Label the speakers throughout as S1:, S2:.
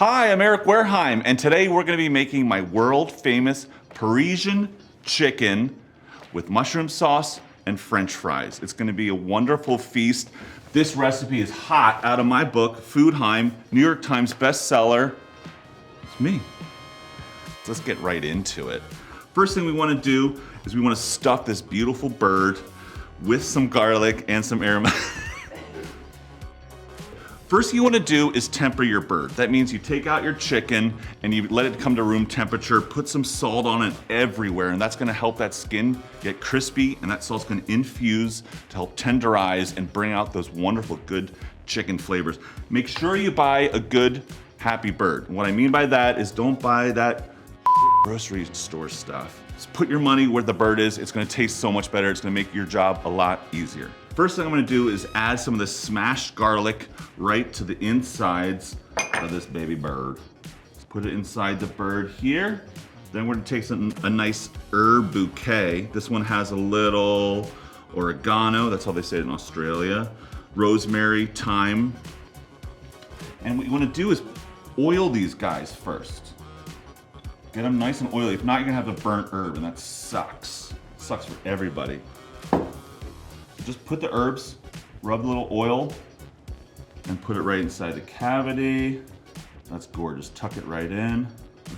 S1: Hi, I'm Eric Wareheim, and today we're gonna be making my world-famous Parisian chicken with mushroom sauce and French fries. It's gonna be a wonderful feast. This recipe is hot out of my book, Foodheim, New York Times bestseller. It's me. Let's get right into it. First thing we wanna do is we wanna stuff this beautiful bird with some garlic and some aromatic. First thing you want to do is temper your bird. That means you take out your chicken and you let it come to room temperature, put some salt on it everywhere, and that's gonna help that skin get crispy, and that salt's gonna infuse to help tenderize and bring out those wonderful, good chicken flavors. Make sure you buy a good, happy bird. And what I mean by that is don't buy that grocery store stuff. Just put your money where the bird is. It's gonna taste so much better. It's gonna make your job a lot easier. First thing I'm gonna do is add some of the smashed garlic right to the insides of this baby bird. Let's put it inside the bird here. Then we're gonna take a nice herb bouquet. This one has a little oregano, that's how they say it in Australia, rosemary, thyme. And what you wanna do is oil these guys first. Get them nice and oily. If not, you're gonna have the burnt herb, and that sucks. Sucks for everybody. Just put the herbs, rub a little oil, and put it right inside the cavity. That's gorgeous, tuck it right in.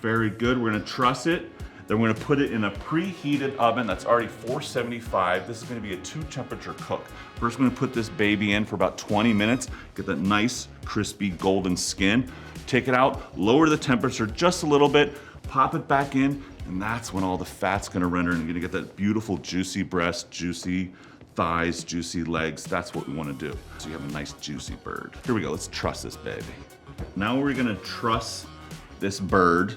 S1: Very good, we're gonna truss it. Then we're gonna put it in a preheated oven that's already 475. This is gonna be a 2-temperature cook. First, we're gonna put this baby in for about 20 minutes, get that nice, crispy, golden skin. Take it out, lower the temperature just a little bit, pop it back in, and that's when all the fat's gonna render, and you're gonna get that beautiful, juicy breast, juicy thighs, juicy legs. That's what we want to do. So you have a nice juicy bird. Here we go, let's truss this baby. Now we're gonna truss this bird,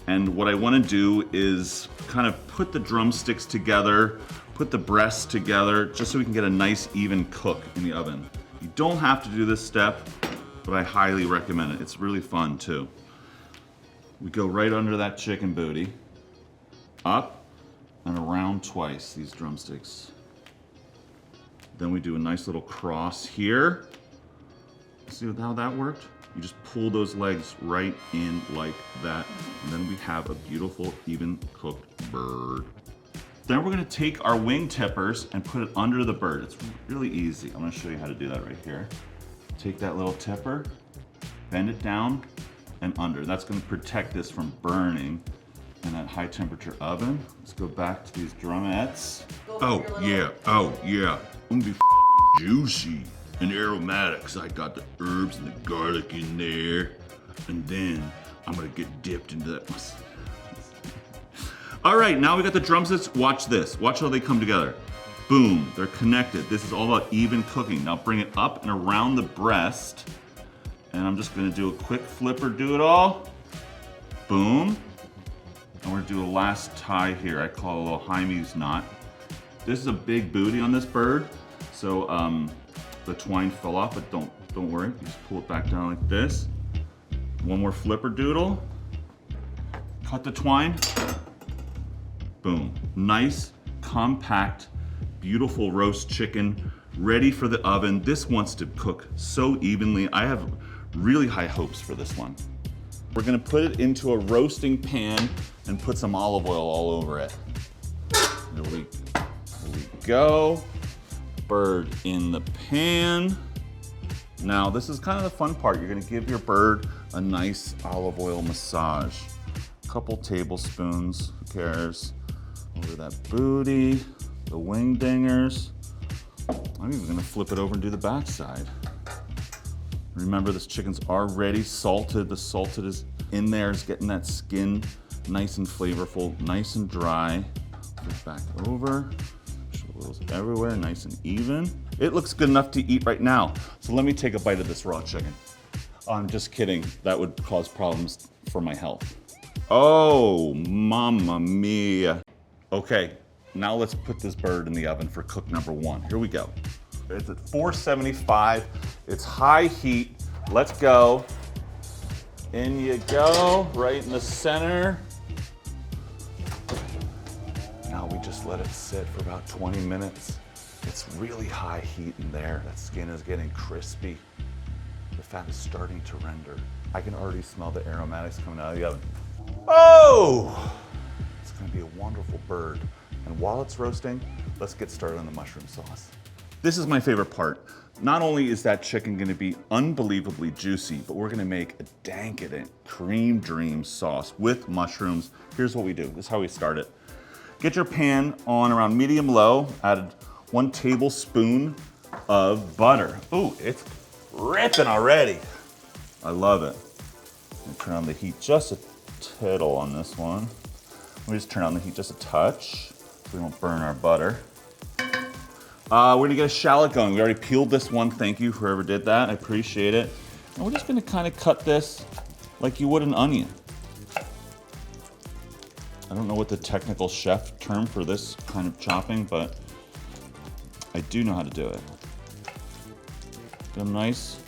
S1: and what I want to do is kind of put the drumsticks together, put the breasts together, just so we can get a nice even cook in the oven. You don't have to do this step, but I highly recommend it. It's really fun too. We go right under that chicken booty, up and around twice, these drumsticks. Then we do a nice little cross here. See how that worked? You just pull those legs right in like that, and then we have a beautiful, even cooked bird. Then we're gonna take our wing tippers and put it under the bird. It's really easy. I'm gonna show you how to do that right here. Take that little tipper, bend it down and under. That's gonna protect this from burning in that high temperature oven. Let's go back to these drumettes. Oh yeah. I'm gonna be juicy and aromatics. I got the herbs and the garlic in there. And then I'm gonna get dipped into that. All right, now we got the drumsticks. Watch this, watch how they come together. Boom, they're connected. This is all about even cooking. Now bring it up and around the breast. And I'm just gonna do a quick flipper, do it all. Boom. And we're gonna do a last tie here. I call it a little Hymes knot. This is a big booty on this bird, so the twine fell off, but don't worry. You just pull it back down like this. One more flipper doodle. Cut the twine. Boom. Nice, compact, beautiful roast chicken, ready for the oven. This wants to cook so evenly. I have really high hopes for this one. We're gonna put it into a roasting pan and put some olive oil all over it. There we go. Bird in the pan. Now this is kind of the fun part. You're gonna give your bird a nice olive oil massage. A couple tablespoons, who cares? Over that booty, the wing dingers. I'm even gonna flip it over and do the backside. Remember, this chicken's already salted. The salted is in there, is getting that skin nice and flavorful, nice and dry. Flip back over, oils everywhere, nice and even. It looks good enough to eat right now. So let me take a bite of this raw chicken. Oh, I'm just kidding. That would cause problems for my health. Oh, mamma mia. Okay, now let's put this bird in the oven for cook number 1. Here we go. It's at 475. It's high heat. Let's go. In you go, right in the center. Now we just let it sit for about 20 minutes. It's really high heat in there. That skin is getting crispy. The fat is starting to render. I can already smell the aromatics coming out of the oven. Oh! It's gonna be a wonderful bird. And while it's roasting, let's get started on the mushroom sauce. This is my favorite part. Not only is that chicken gonna be unbelievably juicy, but we're gonna make a decadent cream dream sauce with mushrooms. Here's what we do, this is how we start it. Get your pan on around medium low, add 1 tablespoon of butter. Ooh, it's ripping already. I love it. Turn on the heat just a tittle on this one. We just turn on the heat just a touch so we don't burn our butter. We're gonna get a shallot going. We already peeled this one. Thank you, whoever did that. I appreciate it. And we're just gonna kind of cut this like you would an onion. I don't know what the technical chef term for this kind of chopping, but I do know how to do it. Get them nice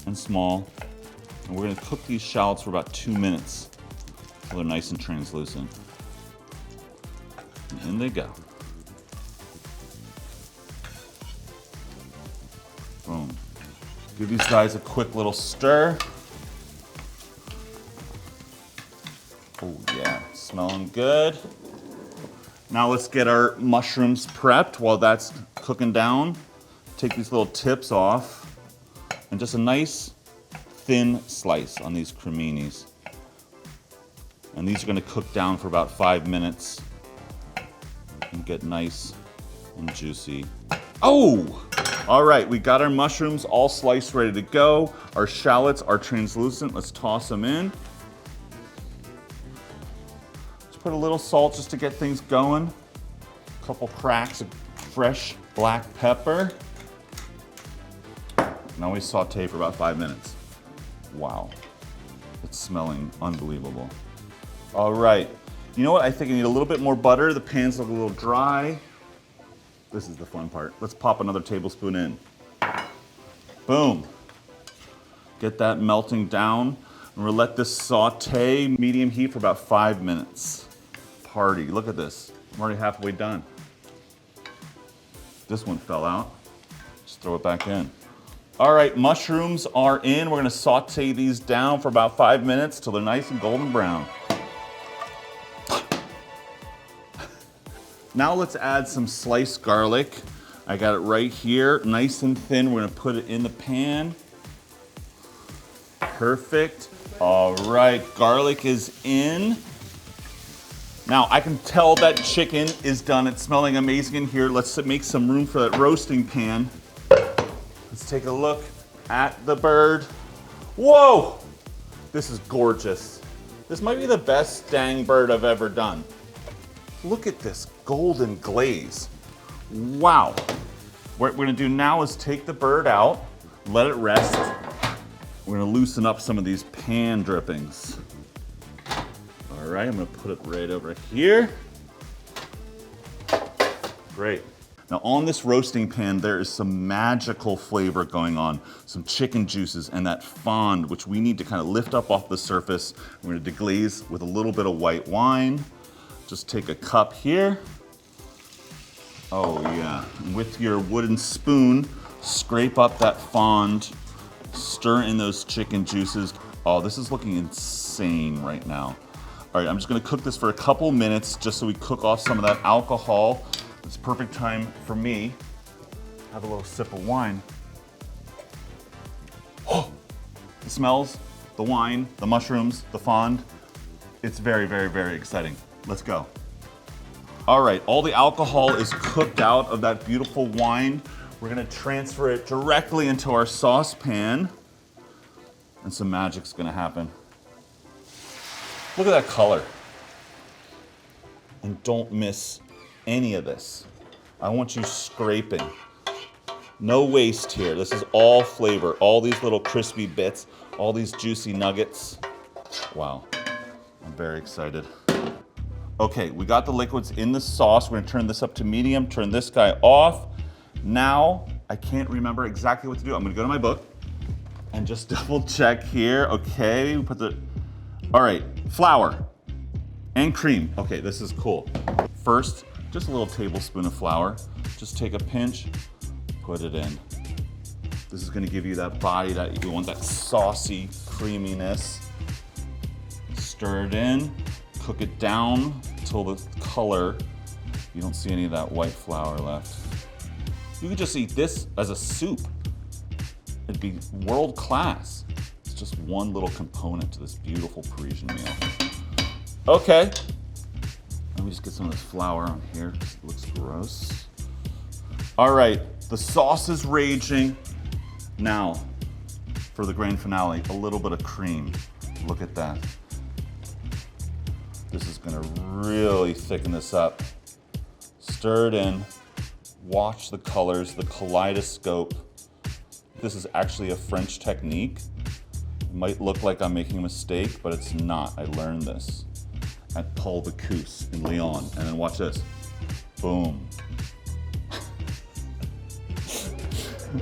S1: and small. And we're gonna cook these shallots for about 2 minutes so they're nice and translucent. And in they go. Boom. Give these guys a quick little stir. Oh yeah, smelling good. Now let's get our mushrooms prepped while that's cooking down. Take these little tips off and just a nice thin slice on these creminis. And these are gonna cook down for about 5 minutes and get nice and juicy. Oh! All right, we got our mushrooms all sliced, ready to go. Our shallots are translucent. Let's toss them in. Let's put a little salt just to get things going. A couple cracks of fresh black pepper. Now we saute for about 5 minutes. Wow, it's smelling unbelievable. All right, you know what? I think I need a little bit more butter. The pan's look a little dry. This is the fun part. Let's pop another tablespoon in. Boom. Get that melting down. And we'll let this saute medium heat for about 5 minutes. Party, look at this. I'm already halfway done. This one fell out. Just throw it back in. All right, mushrooms are in. We're gonna saute these down for about 5 minutes till they're nice and golden brown. Now let's add some sliced garlic. I got it right here, nice and thin. We're gonna put it in the pan. Perfect. All right, garlic is in. Now I can tell that chicken is done. It's smelling amazing in here. Let's make some room for that roasting pan. Let's take a look at the bird. Whoa! This is gorgeous. This might be the best dang bird I've ever done. Look at this golden glaze. Wow. What we're gonna do now is take the bird out, let it rest. We're gonna loosen up some of these pan drippings. All right, I'm gonna put it right over here. Great. Now on this roasting pan, there is some magical flavor going on, some chicken juices and that fond, which we need to kind of lift up off the surface. We're gonna deglaze with a little bit of white wine. Just take a cup here. Oh yeah, and with your wooden spoon, scrape up that fond, stir in those chicken juices. Oh, this is looking insane right now. All right, I'm just gonna cook this for a couple minutes just so we cook off some of that alcohol. It's perfect time for me. Have a little sip of wine. Oh, the smells, the wine, the mushrooms, the fond. It's very, very, very exciting. Let's go. All right, all the alcohol is cooked out of that beautiful wine. We're gonna transfer it directly into our saucepan and some magic's gonna happen. Look at that color. And don't miss any of this. I want you scraping. No waste here. This is all flavor, all these little crispy bits, all these juicy nuggets. Wow, I'm very excited. Okay, we got the liquids in the sauce. We're gonna turn this up to medium, turn this guy off. Now, I can't remember exactly what to do. I'm gonna go to my book and just double check here. Okay, we put the, all right, flour and cream. Okay, this is cool. First, just a little tablespoon of flour. Just take a pinch, put it in. This is gonna give you that body that you want, that saucy, creaminess. Stir it in, cook it down till the color, you don't see any of that white flour left. You could just eat this as a soup. It'd be world class. It's just one little component to this beautiful Parisian meal. Okay, let me just get some of this flour on here because it looks gross. All right, the sauce is raging. Now, for the grand finale, a little bit of cream. Look at that. This is gonna really thicken this up. Stir it in, watch the colors, the kaleidoscope. This is actually a French technique. It might look like I'm making a mistake, but it's not. I learned this at Paul Bocuse in Lyon. And then watch this, boom.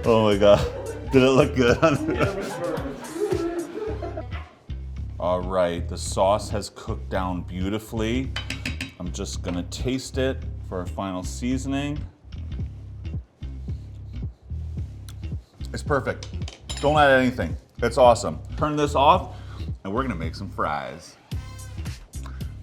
S1: Oh my God, did it look good? All right, the sauce has cooked down beautifully. I'm just gonna taste it for our final seasoning. It's perfect. Don't add anything. It's awesome. Turn this off and we're gonna make some fries.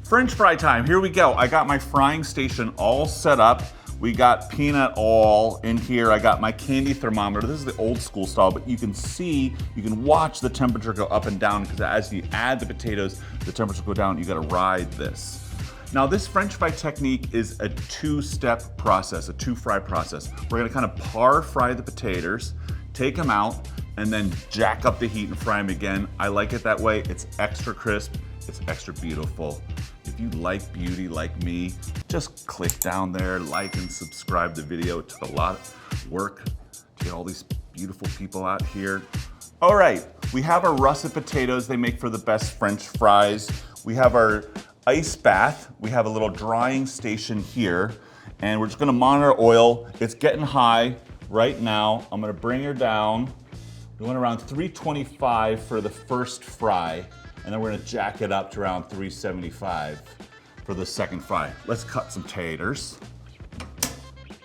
S1: French fry time, here we go. I got my frying station all set up. We got peanut oil in here. I got my candy thermometer. This is the old school style, but you can see, you can watch the temperature go up and down because as you add the potatoes, the temperature will go down. You gotta ride this. Now this French fry technique is a two-step process, a two-fry process. We're gonna kind of par fry the potatoes, take them out, and then jack up the heat and fry them again. I like it that way. It's extra crisp, it's extra beautiful. If you like beauty like me, just click down there, like and subscribe the video. It took a lot of work to get all these beautiful people out here. All right, we have our russet potatoes. They make for the best French fries. We have our ice bath. We have a little drying station here, and we're just gonna monitor oil. It's getting high right now. I'm gonna bring her down. We went around 325 for the first fry, and then we're gonna jack it up to around 375 for the second fry. Let's cut some taters.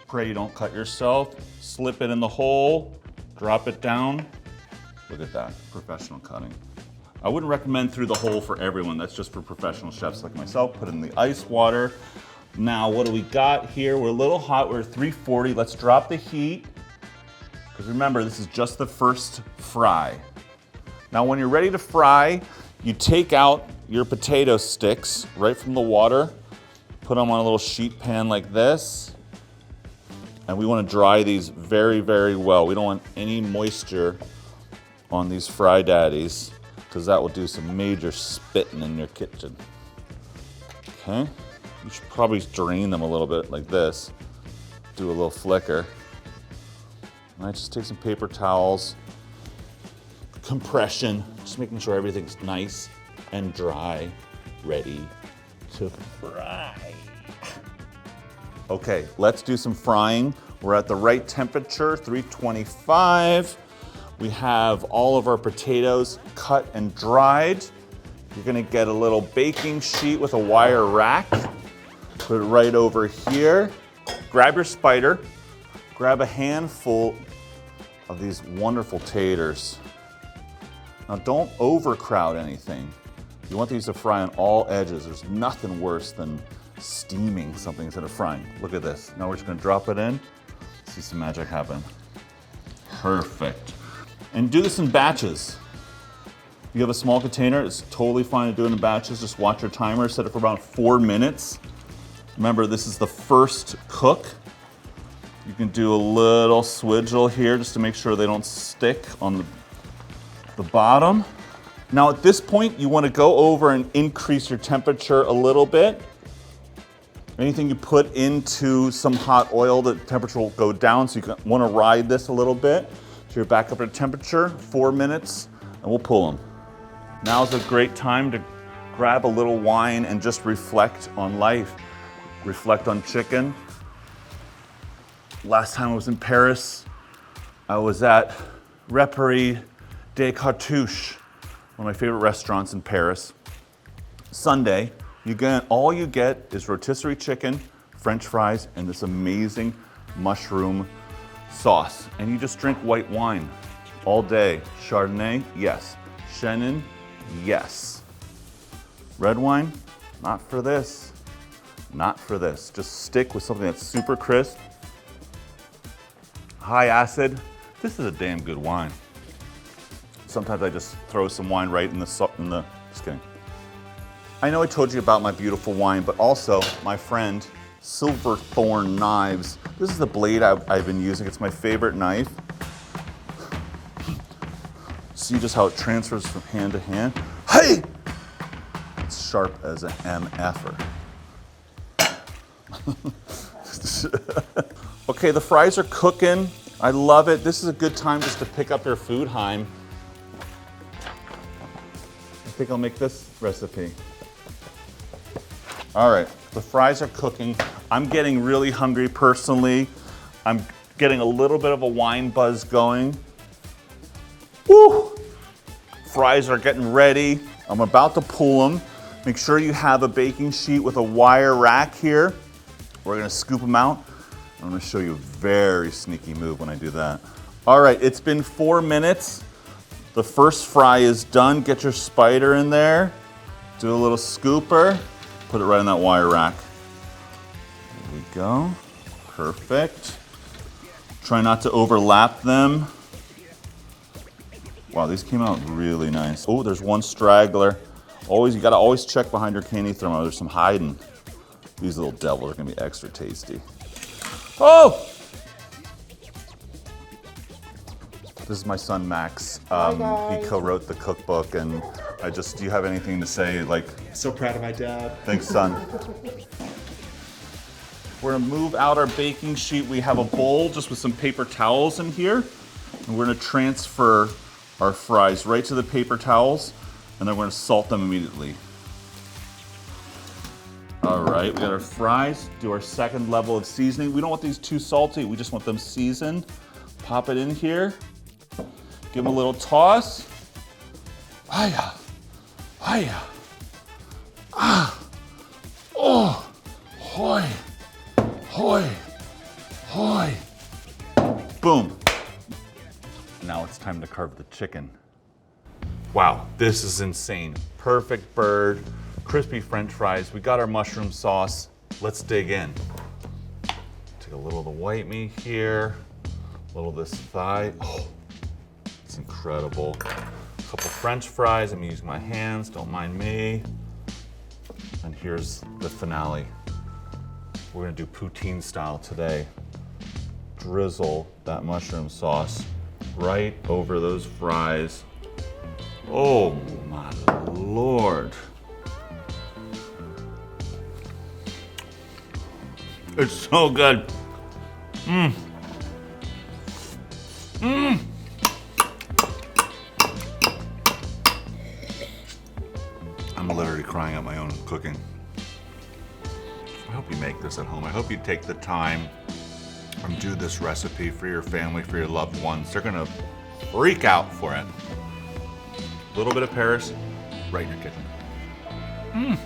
S1: Pray you don't cut yourself. Slip it in the hole, drop it down. Look at that, professional cutting. I wouldn't recommend through the hole for everyone. That's just for professional chefs like myself. Put it in the ice water. Now, what do we got here? We're a little hot, we're 340. Let's drop the heat. Because remember, this is just the first fry. Now, when you're ready to fry, you take out your potato sticks right from the water, put them on a little sheet pan like this, and we want to dry these very, very well. We don't want any moisture on these fry daddies, because that will do some major spitting in your kitchen. Okay, you should probably drain them a little bit like this, do a little flicker. All right, just take some paper towels, compression, just making sure everything's nice and dry, ready to fry. Okay, let's do some frying. We're at the right temperature, 325. We have all of our potatoes cut and dried. You're gonna get a little baking sheet with a wire rack. Put it right over here. Grab your spider, grab a handful of these wonderful taters. Now don't overcrowd anything. You want these to fry on all edges. There's nothing worse than steaming something instead of frying. Look at this. Now we're just gonna drop it in. See some magic happen. Perfect. And do this in batches. If you have a small container, it's totally fine to do it in batches. Just watch your timer, set it for about 4 minutes. Remember, this is the first cook. You can do a little swidgle here just to make sure they don't stick on the bottom. Now at this point, you want to go over and increase your temperature a little bit. Anything you put into some hot oil, the temperature will go down, so you want to ride this a little bit. So you're back up to temperature, 4 minutes, and we'll pull them. Now's a great time to grab a little wine and just reflect on life. Reflect on chicken. Last time I was in Paris, I was at Reperie des Cartouches, one of my favorite restaurants in Paris. Sunday, all you get is rotisserie chicken, French fries, and this amazing mushroom sauce. And you just drink white wine all day. Chardonnay, yes. Chenin, yes. Red wine, not for this. Not for this. Just stick with something that's super crisp, high acid. This is a damn good wine. Sometimes I just throw some wine right in the, just kidding. I know I told you about my beautiful wine, but also my friend, Silverthorn Knives. This is the blade I've been using. It's my favorite knife. See just how it transfers from hand to hand? Hey! It's sharp as an MF'er. Okay, the fries are cooking. I love it. This is a good time just to pick up your Foodheim. I think I'll make this recipe. All right, the fries are cooking. I'm getting really hungry personally. I'm getting a little bit of a wine buzz going. Woo! Fries are getting ready. I'm about to pull them. Make sure you have a baking sheet with a wire rack here. We're gonna scoop them out. I'm gonna show you a very sneaky move when I do that. All right, it's been 4 minutes. The first fry is done. Get your spider in there. Do a little scooper. Put it right in that wire rack. There we go. Perfect. Try not to overlap them. Wow, these came out really nice. Oh, there's one straggler. You gotta always check behind your candy thermo. There's some hiding. These little devils are gonna be extra tasty. Oh! This is my son, Max. He co-wrote the cookbook, and do you have anything to say?
S2: So proud of my dad.
S1: Thanks, son. We're gonna move out our baking sheet. We have a bowl just with some paper towels in here. And we're gonna transfer our fries right to the paper towels, and then we're gonna salt them immediately. All right, we got our fries. Do our second level of seasoning. We don't want these too salty. We just want them seasoned. Pop it in here. Give them a little toss. Hiya, hiya. Ah, oh, hoy, hoy, hoy. Boom. Now it's time to carve the chicken. Wow, this is insane. Perfect bird, crispy French fries. We got our mushroom sauce. Let's dig in. Take a little of the white meat here, a little of this thigh. Oh, it's incredible. A couple French fries. I'm using my hands, don't mind me. And here's the finale. We're gonna do poutine style today. Drizzle that mushroom sauce right over those fries. Oh my Lord. It's so good. Mmm. Mmm. I'm literally crying at my own cooking. I hope you make this at home. I hope you take the time and do this recipe for your family, for your loved ones. They're gonna freak out for it. A little bit of Paris right in your kitchen. Mmm.